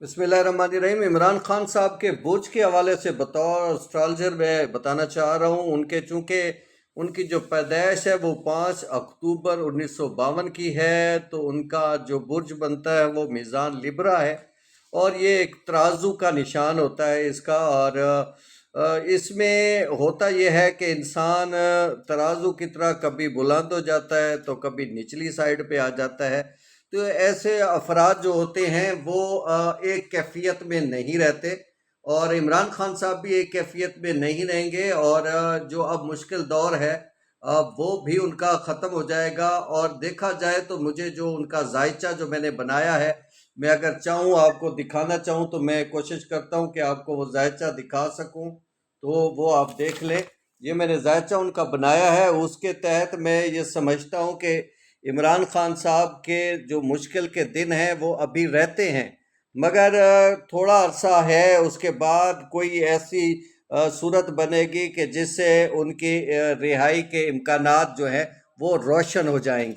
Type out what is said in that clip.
بسم اللہ الرحمن الرحیم۔ عمران خان صاحب کے برج کے حوالے سے بطور اسٹرالجر میں بتانا چاہ رہا ہوں، چونکہ ان کی جو پیدائش ہے وہ 5 اکتوبر 1952 کی ہے، تو ان کا جو برج بنتا ہے وہ میزان لبرا ہے، اور یہ ایک ترازو کا نشان ہوتا ہے اس کا۔ اور اس میں ہوتا یہ ہے کہ انسان ترازو کی طرح کبھی بلند ہو جاتا ہے تو کبھی نچلی سائڈ پہ آ جاتا ہے۔ تو ایسے افراد جو ہوتے ہیں وہ ایک کیفیت میں نہیں رہتے، اور عمران خان صاحب بھی ایک کیفیت میں نہیں رہیں گے، اور جو اب مشکل دور ہے وہ بھی ان کا ختم ہو جائے گا۔ اور دیکھا جائے تو مجھے جو ان کا ذائچہ جو میں نے بنایا ہے، میں اگر چاہوں آپ کو دکھانا چاہوں تو میں کوشش کرتا ہوں کہ آپ کو وہ ذائچہ دکھا سکوں، تو وہ آپ دیکھ لیں۔ یہ میں نے ذائچہ ان کا بنایا ہے، اس کے تحت میں یہ سمجھتا ہوں کہ عمران خان صاحب کے جو مشکل کے دن ہیں وہ ابھی رہتے ہیں، مگر تھوڑا عرصہ ہے، اس کے بعد کوئی ایسی صورت بنے گی کہ جس سے ان کی رہائی کے امکانات جو ہیں وہ روشن ہو جائیں گے۔